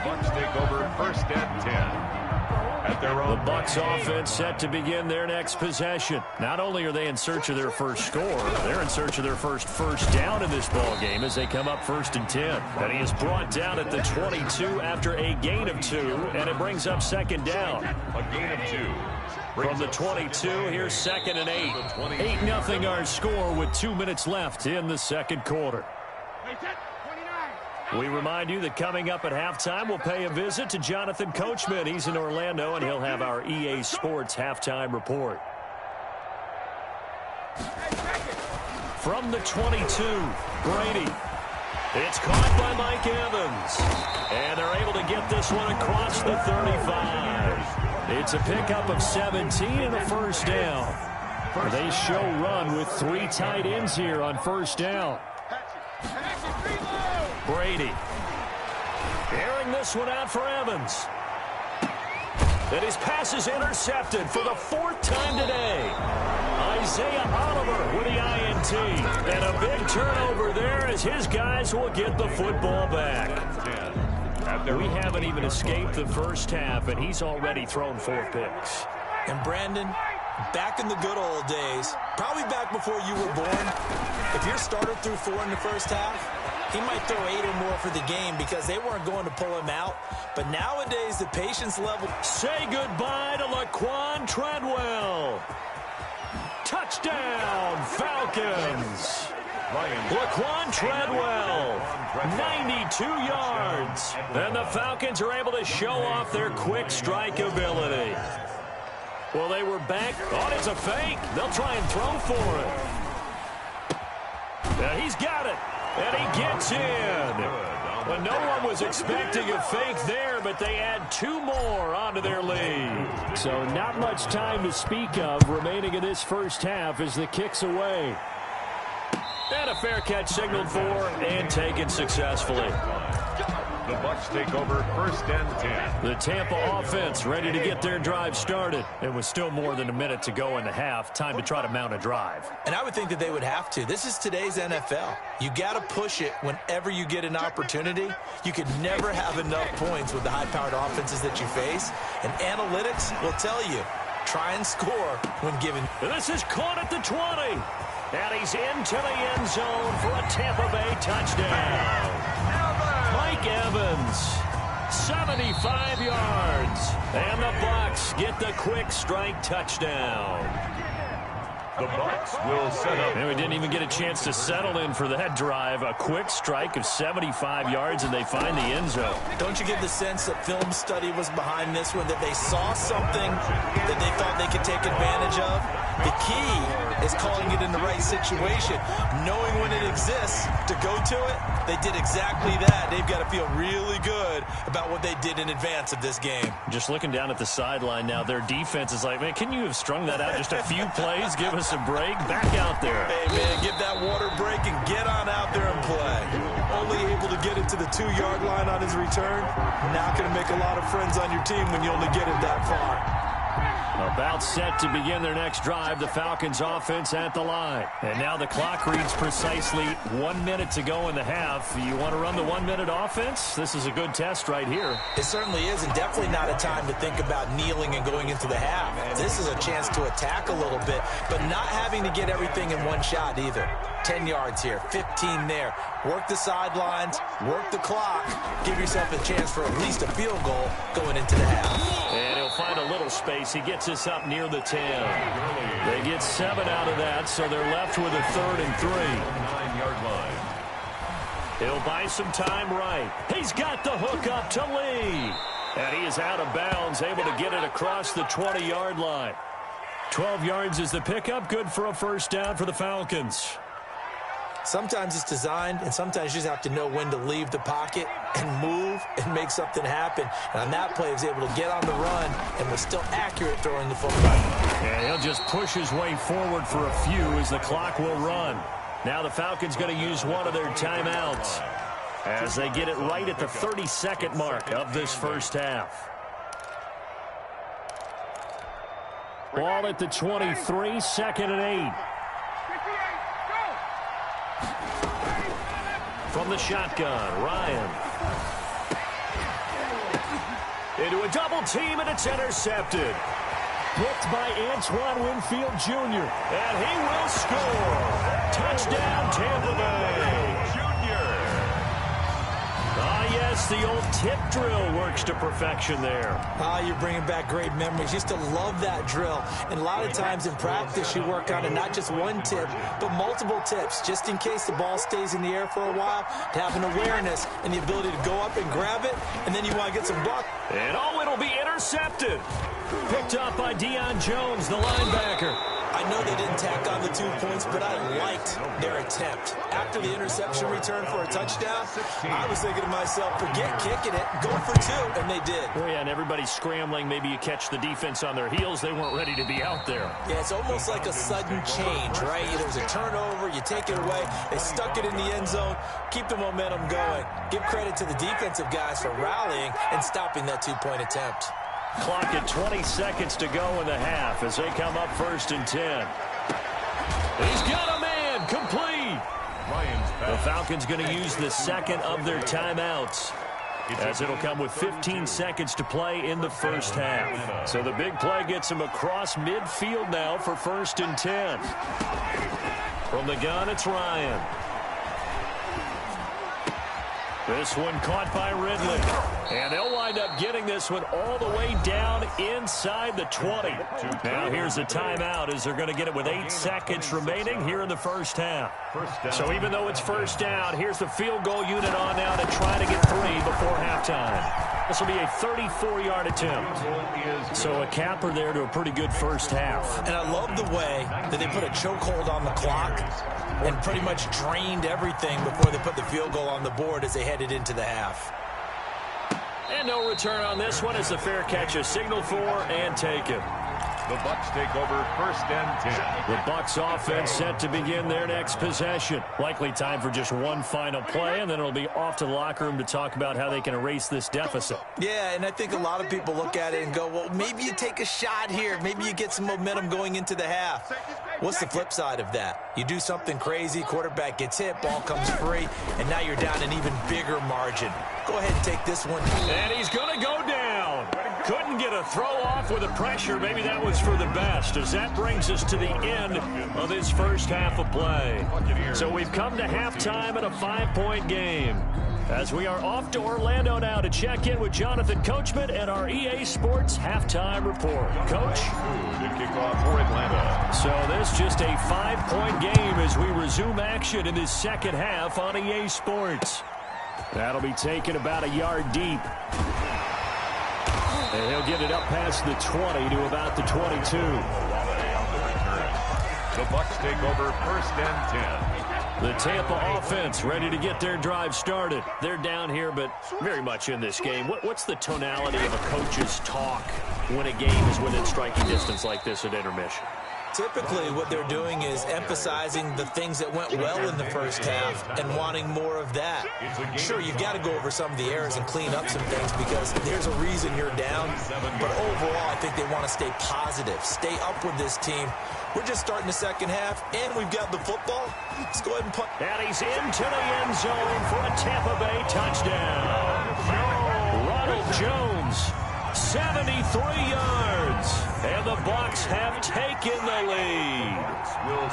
Bucs take over 1st and 10. At their own. The Bucs offense set to begin their next possession. Not only are they in search of their first score, they're in search of their first down in this ball game as they come up 1st and 10. And he is brought down at the 22 after a gain of 2, and it brings up 2nd down. A gain of 2. From the 22, here's 2nd and 8. 8-0 our score with 2 minutes left in the second quarter. We remind you that coming up at halftime, we'll pay a visit to Jonathan Coachman. He's in Orlando, and he'll have our EA Sports halftime report. From the 22, Brady. It's caught by Mike Evans. And they're able to get this one across the 35. It's a pickup of 17 and a 1st down. They show run with 3 tight ends here on 1st down. Brady. Airing this one out for Evans. And his pass is intercepted for the 4th time today. Isaiah Oliver with the INT. And a big turnover there as his guys will get the football back. We haven't even escaped the first half, and he's already thrown 4 picks. And Brandon, back in the good old days, probably back before you were born, if your starter threw 4 in the first half, he might throw 8 or more for the game because they weren't going to pull him out. But nowadays, the patience level... Say goodbye to Laquan Treadwell. Touchdown, Falcons. Laquan Treadwell, 92 yards. And the Falcons are able to show off their quick strike ability. Well, they were back. Oh, it's a fake. They'll try and throw for it. Now he's got it. And he gets in. Well, no one was expecting a fake there, but they add 2 more onto their lead. So not much time to speak of remaining in this first half as the kick's away. And a fair catch signaled for and taken successfully. The Bucs take over 1st and 10. The Tampa offense ready to get their drive started. It was still more than a minute to go in the half. Time to try to mount a drive. And I would think that they would have to. This is today's NFL. You got to push it whenever you get an opportunity. You could never have enough points with the high-powered offenses that you face. And analytics will tell you, try and score when given. This is caught at the 20. And he's into the end zone for a Tampa Bay touchdown. Mike Evans, 75 yards. And the Bucs get the quick strike touchdown. The Bucs will set up. And we didn't even get a chance to settle in for that drive. A quick strike of 75 yards, and they find the end zone. Don't you get the sense that film study was behind this one, that they saw something that they thought they could take advantage of? The key is calling it in the right situation, knowing when it exists to go to it. They did exactly that. They've got to feel really good about what they did in advance of this game. Just looking down at the sideline now, their defense is like, man, can you have strung that out just a few plays? Give us a break. Back out there. Hey, man, give that water break and get on out there and play. Only able to get it to the 2-yard line on his return. Not going to make a lot of friends on your team when you only get it that far. About set to begin their next drive, the Falcons offense at the line. And now the clock reads precisely 1 minute to go in the half. You want to run the 1 minute offense? This is a good test right here. It certainly is, and definitely not a time to think about kneeling and going into the half. This is a chance to attack a little bit, but not having to get everything in one shot either. 10 yards here, 15 there. Work the sidelines, work the clock. Give yourself a chance for at least a field goal going into the half. And he'll find a little space. He gets us up near the 10. They get 7 out of that, so they're left with a 3rd and 3. 9-yard line. He'll buy some time right. He's got the hook up to Lee. And he is out of bounds, able to get it across the 20-yard line. 12 yards is the pickup, good for a 1st down for the Falcons. Sometimes it's designed, and sometimes you just have to know when to leave the pocket and move and make something happen. And on that play, he was able to get on the run and was still accurate throwing the football. And he'll just push his way forward for a few as the clock will run. Now the Falcons going to use one of their timeouts as they get it right at the 30-second mark of this first half. Ball at the 23, 2nd and 8. From the shotgun, Ryan. into a double team, and it's intercepted. Picked by Antoine Winfield Jr., and he will score. Touchdown, Tampa Bay. Ah, yes, the old tip drill works to perfection there. Ah, you're bringing back great memories. Used to love that drill. And a lot of times in practice, you work on it, not just one tip, but multiple tips, just in case the ball stays in the air for a while, to have an awareness and the ability to go up and grab it, and then you want to get some block. And oh, it'll be intercepted. Picked up by Deion Jones, the linebacker. I know they didn't tack on the 2 points, but I liked their attempt. After the interception return for a touchdown, I was thinking to myself, forget kicking it, go for 2, and they did. Oh, yeah, and everybody's scrambling. Maybe you catch the defense on their heels. They weren't ready to be out there. Yeah, it's almost like a sudden change, right? There's a turnover, you take it away, they stuck it in the end zone, keep the momentum going. Give credit to the defensive guys for rallying and stopping that 2-point attempt. Clock at 20 seconds to go in the half as they come up 1st and 10. He's got a man, complete. The Falcons going to use the second of their timeouts, as it'll come with 15 seconds to play in the first half. So the big play gets him across midfield now for 1st and 10. From the gun, it's Ryan. This one caught by Ridley. And they'll wind up getting this one all the way down inside the 20. Now here's a timeout as they're going to get it with 8 seconds remaining here in the first half. So even though it's first down, here's the field goal unit on now to try to get 3 before halftime. This will be a 34-yard attempt. So a capper there to a pretty good first half. And I love the way that they put a chokehold on the clock and pretty much drained everything before they put the field goal on the board as they headed into the half. And no return on this one as the fair catch is signaled for and taken. The Bucs take over 1st and 10. The Bucs offense set to begin their next possession. Likely time for just one final play, and then it'll be off to the locker room to talk about how they can erase this deficit. Yeah, and I think a lot of people look at it and go, well, maybe you take a shot here. Maybe you get some momentum going into the half. What's the flip side of that? You do something crazy, quarterback gets hit, ball comes free, and now you're down an even bigger margin. Go ahead and take this one. And he's going to go down. Couldn't get a throw off with the pressure. Maybe that was for the best, as that brings us to the end of this first half of play. So we've come to halftime in a 5-point game, as we are off to Orlando now to check in with Jonathan Coachman and our EA Sports halftime report. Coach? Good kickoff for Atlanta. So this just a 5-point game as we resume action in this second half on EA Sports. That'll be taken about a yard deep. And he'll get it up past the 20 to about the 22. The Bucs take over 1st and 10. The Tampa offense ready to get their drive started. They're down here, but very much in this game. What's the tonality of a coach's talk when a game is within striking distance like this at intermission? Typically, what they're doing is emphasizing the things that went well in the first half and wanting more of that. Sure, you've got to go over some of the errors and clean up some things because there's a reason you're down. But overall, I think they want to stay positive, stay up with this team. We're just starting the second half, and we've got the football. Let's go ahead and punt. And he's into the end zone for a Tampa Bay touchdown. Ronald Jones, 73 yards. And the Bucs have taken the lead.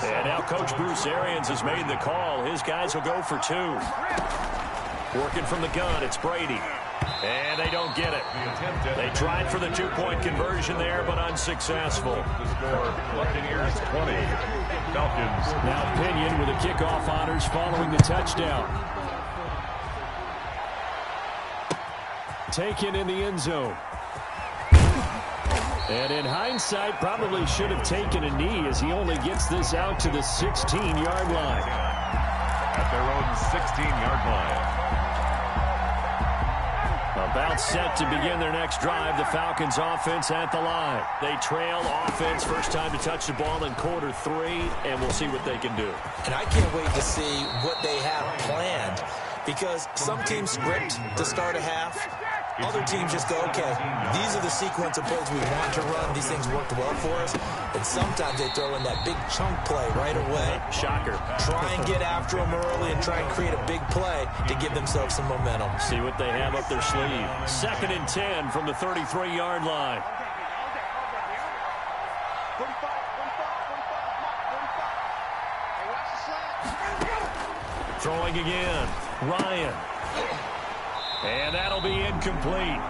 And now Coach Bruce Arians has made the call. His guys will go for 2. Working from the gun, it's Brady. And they don't get it. They tried for the 2-point conversion there, but unsuccessful. The score, Buccaneers 20, Falcons. Now Pinion with the kickoff honors following the touchdown. Taken in the end zone. And in hindsight, probably should have taken a knee as he only gets this out to the 16-yard line. At their own 16-yard line. About set to begin their next drive, the Falcons offense at the line. They trail offense, first time to touch the ball in quarter 3, and we'll see what they can do. And I can't wait to see what they have planned, because some teams script to start a half, Other teams just go, okay, these are the sequence of plays we want to run. These things worked well for us. And sometimes they throw in that big chunk play right away. Shocker. Try and get after them early and try and create a big play to give themselves some momentum. See what they have up their sleeve. 2nd and 10 from the 33-yard line. Throwing again. Ryan. And that'll be incomplete.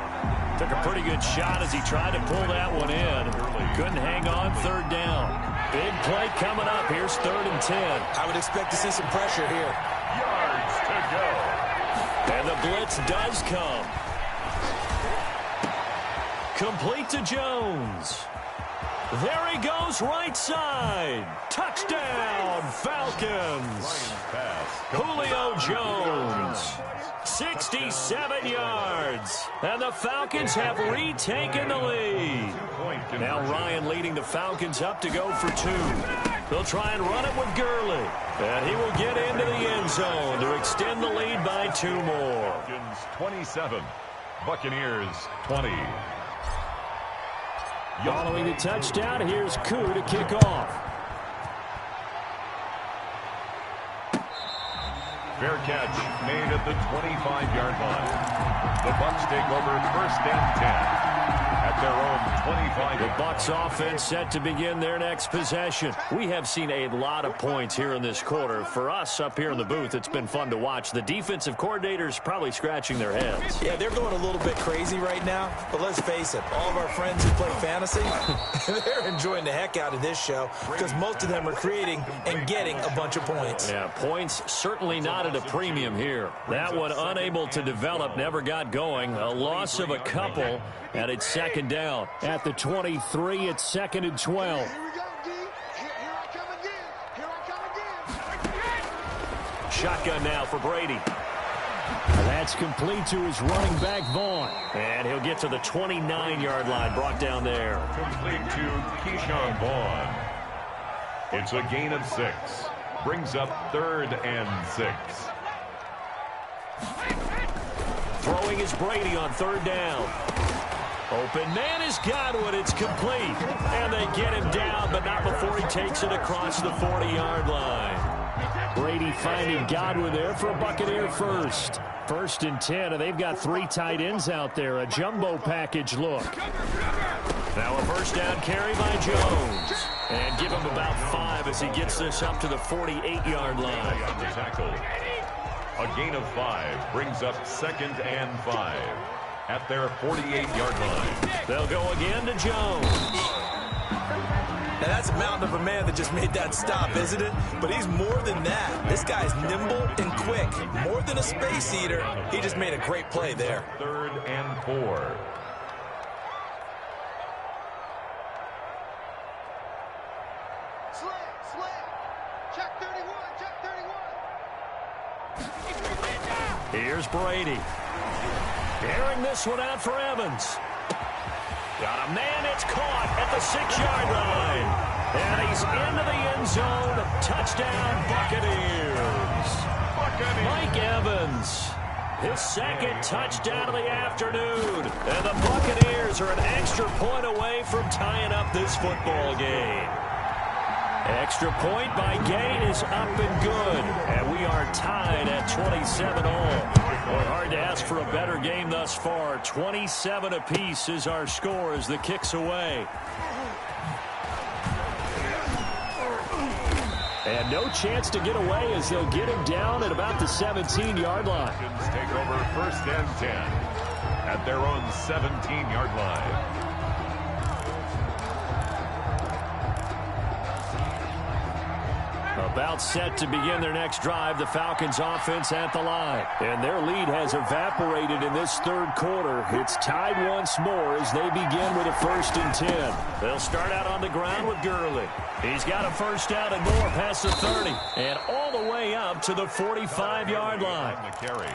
Took a pretty good shot as he tried to pull that one in. Couldn't hang on 3rd down. Big play coming up. Here's 3rd and 10. I would expect to see some pressure here. Yards to go. And the blitz does come. Complete to Jones. There he goes, right side. Touchdown, Falcons. Julio Jones. 67 yards. And the Falcons have retaken the lead. Now Ryan leading the Falcons up to go for 2. They'll try and run it with Gurley. And he will get into the end zone to extend the lead by 2 more. Falcons 27. Buccaneers 20. Following the touchdown, here's Koo to kick off. Fair catch made at the 25-yard line. The Bucs take over 1st and 10 at their own 25. The Bucs offense set to begin their next possession. We have seen a lot of points here in this quarter. For us up here in the booth, it's been fun to watch. The defensive coordinators probably scratching their heads. Yeah, they're going a little bit crazy right now, but let's face it, all of our friends who play fantasy, they're enjoying the heck out of this show because most of them are creating and getting a bunch of points. Yeah, points certainly not at a premium here. That one unable to develop, never got going. A loss of a couple, and it's 2nd down. At the 23, it's 2nd and 12. Here we go, D. Here I come again. Here I come again. Shotgun now for Brady. That's complete to his running back, Vaughn. And he'll get to the 29-yard line, brought down there. Complete to Keyshawn Vaughn. It's a gain of 6. Brings up 3rd and 6. Throwing is Brady on 3rd down. Open man is Godwin. It's complete. And they get him down, but not before he takes it across the 40-yard line. Brady finding Godwin there for a Buccaneer first. 1st and 10, and they've got 3 tight ends out there. A jumbo package look. Now a 1st down carry by Jones. And give him about 5 as he gets this up to the 48-yard line. On the tackle. A gain of 5 brings up 2nd and 5 at their 48-yard line. They'll go again to Jones. Now that's a mountain of a man that just made that stop, isn't it? But he's more than that. This guy's nimble and quick. More than a space eater. He just made a great play there. 3rd and 4. Slant. Check 31. Here's Brady. Airing this one out for Evans. Got a man, it's caught at the 6-yard line. And he's into the end zone. Touchdown, Buccaneers. Mike Evans, his 2nd touchdown of the afternoon. And the Buccaneers are an extra point away from tying up this football game. Extra point by Gain is up and good. And we are tied at 27 all. Well, hard to ask for a better game thus far. 27 apiece is our score as the kick's away. And no chance to get away as they'll get him down at about the 17-yard line. Take over 1st and 10 at their own 17-yard line. About set to begin their next drive, the Falcons offense at the line. And their lead has evaporated in this 3rd quarter. It's tied once more as they begin with a 1st and 10. They'll start out on the ground with Gurley. He's got a 1st down and more past the 30. And all the way up to the 45-yard line.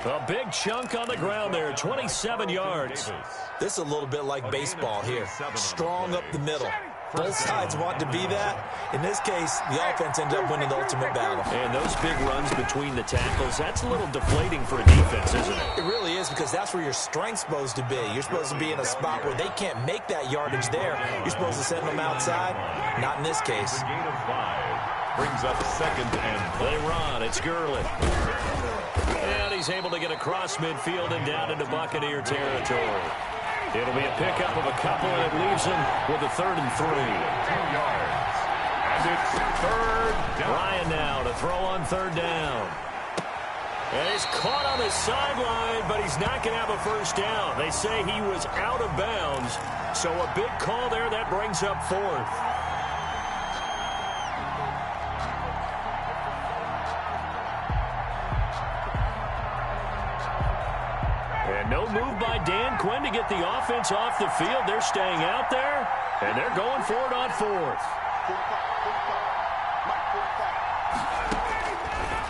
A big chunk on the ground there, 27 yards. This is a little bit like baseball here. Strong up the middle. Both sides want to be that. In this case, the offense ended up winning the ultimate battle. And those big runs between the tackles, that's a little deflating for a defense, isn't it? It really is, because that's where your strength's supposed to be. You're supposed to be in a spot where they can't make that yardage there. You're supposed to send them outside. Not in this case. The gain of 5 brings up second and They run. It's Gurley. And he's able to get across midfield and down into Buccaneer territory. It'll be a pickup of a couple, and it leaves him with a 3rd and 3. 2 yards. And it's 3rd down. Ryan now to throw on 3rd down. And he's caught on the sideline, but he's not going to have a first down. They say he was out of bounds, so a big call there. That brings up 4th. And no move by Dan Quinn to get the offense off the field. They're staying out there, and they're going for it on 4th.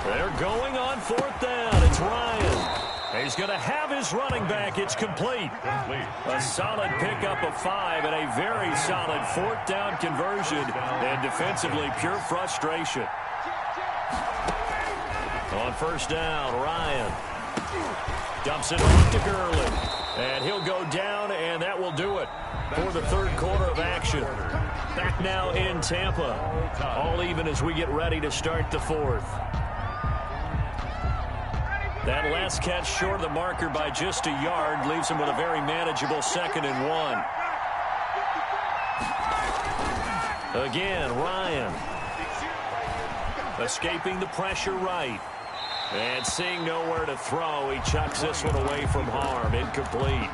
They're going on 4th down. It's Ryan. He's going to have his running back. It's complete. A solid pickup of 5 and a very solid 4th down conversion. And defensively, pure frustration. On 1st down, Ryan dumps it off to Gurley. And he'll go down, and that will do it for the 3rd quarter of action. Back now in Tampa. All even as we get ready to start the 4th. That last catch short of the marker by just a yard leaves him with a very manageable 2nd and 1. Again, Ryan. Escaping the pressure right. And seeing nowhere to throw, he chucks this one away from harm. Incomplete.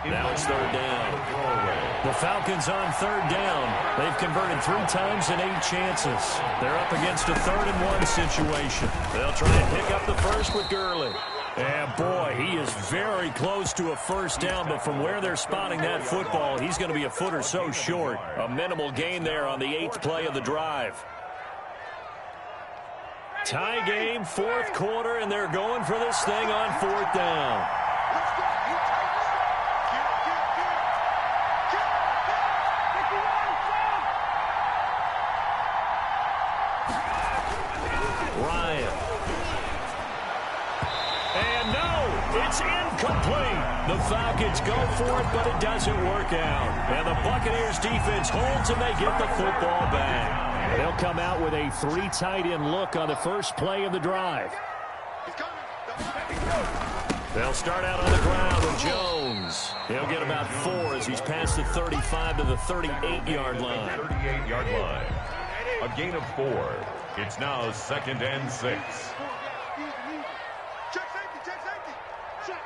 Now it's 3rd down. The Falcons on 3rd down. They've converted 3 times in 8 chances. They're up against a 3rd and 1 situation. They'll try and pick up the first with Gurley. And boy, he is very close to a first down, but from where they're spotting that football, he's going to be a foot or so short. A minimal gain there on the 8th play of the drive. Tie game, 4th quarter, and they're going for this thing on 4th down. Ryan. And no, it's incomplete. The Falcons go for it, but it doesn't work out. And the Buccaneers defense holds, and they get the football back. They'll come out with a 3 tight end look on the first play of the drive. They'll start out on the ground with Jones. He'll get about 4 as he's past the 35 to the 38-yard line. 38-yard line. A gain of 4. It's now 2nd and 6. Check safety, check safety. Check.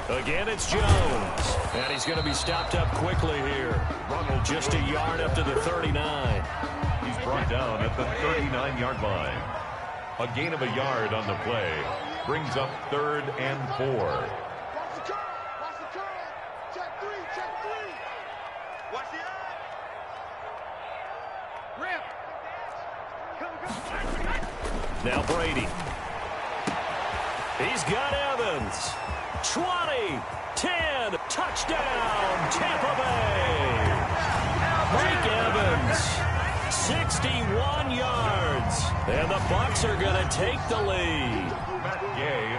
Again, it's Jones. And he's going to be stopped up quickly here. Just a yard up to the 39. He's brought down at the 39-yard line. A gain of a yard on the play brings up 3rd and 4. Watch the curl. Check 3. Watch the eye. Rip. Now Brady. He's got Evans. 20, 10, touchdown, Tampa Bay. Mike Evans, 61 yards. And the Bucs are going to take the lead.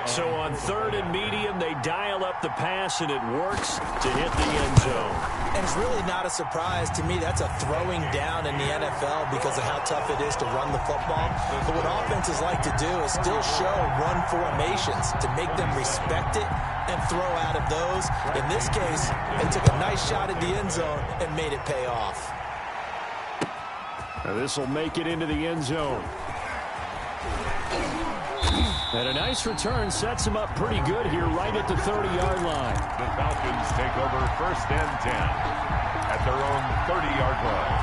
So on 3rd and medium, they dial up the pass, and it works to hit the end zone. And it's really not a surprise to me. That's a throwing down in the NFL because of how tough it is to run the football. But what offenses like to do is still show run formations to make them respect it and throw out of those. In this case, they took a nice shot at the end zone and made it pay off. Now this will make it into the end zone. And a nice return sets him up pretty good here right at the 30-yard line. The Falcons take over 1st and 10 at their own 30-yard line.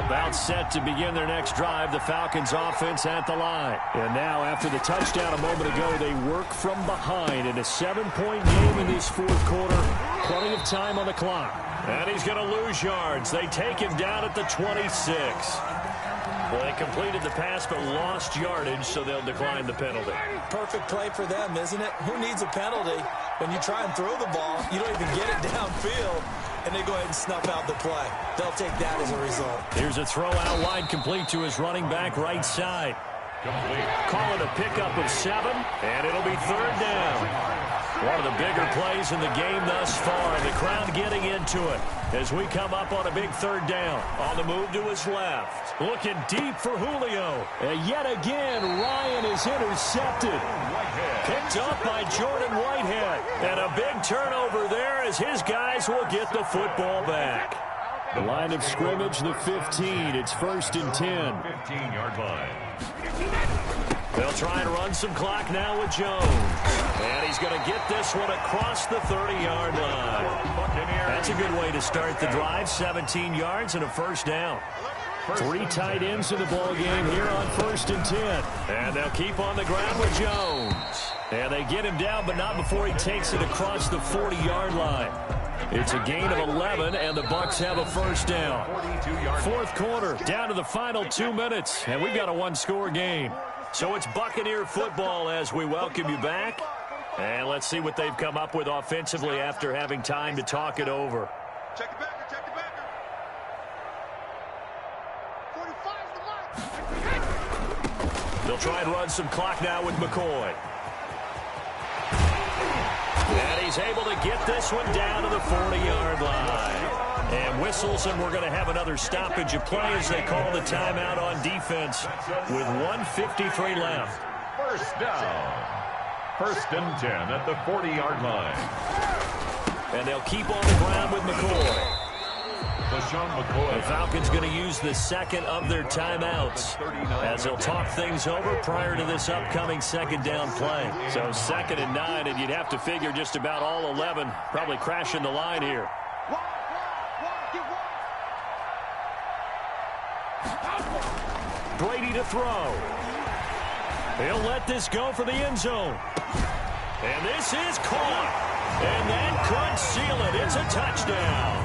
About set to begin their next drive, the Falcons offense at the line. And now after the touchdown a moment ago, they work from behind in a 7-point game in this 4th quarter. Plenty of time on the clock. And he's going to lose yards. They take him down at the 26. Well, they completed the pass but lost yardage, so they'll decline the penalty. Perfect play for them, isn't it? Who needs a penalty? When you try and throw the ball, you don't even get it downfield, and they go ahead and snuff out the play. They'll take that as a result. Here's a throw out wide, complete to his running back right side. Call it a pickup of 7, and it'll be 3rd down. One of the bigger plays in the game thus far. The crowd getting into it as we come up on a big 3rd down. On the move to his left. Looking deep for Julio. And yet again, Ryan is intercepted. Picked up by Jordan Whitehead. And a big turnover there as his guys will get the football back. The line of scrimmage, the 15. It's 1st and 10. 15-yard line. They'll try and run some clock now with Jones. And he's going to get this one across the 30-yard line. That's a good way to start the drive. 17 yards and a 1st down. 3 tight ends in the ball game here on 1st and 10. And they'll keep on the ground with Jones. And they get him down, but not before he takes it across the 40-yard line. It's a gain of 11, and the Bucs have a 1st down. 4th quarter, down to the final 2 minutes, and we've got a 1-score game. So it's Buccaneer football as we welcome you back. And let's see what they've come up with offensively after having time to talk it over. Check the backer, check the backer. 45's the mark. They'll try and run some clock now with McCoy. And he's able to get this one down to the 40-yard line. And whistles, and we're going to have another stoppage of play as they call the timeout on defense with 1:53 left. 1st down. 1st and 10 at the 40-yard line. And they'll keep on the ground with McCoy. The Falcons going to use the 2nd of their timeouts as they'll talk things over prior to this upcoming 2nd down play. So 2nd and 9, and you'd have to figure just about all 11 probably crashing the line here. Brady to throw. He'll let this go for the end zone. And this is caught. And that could seal it. It's a touchdown.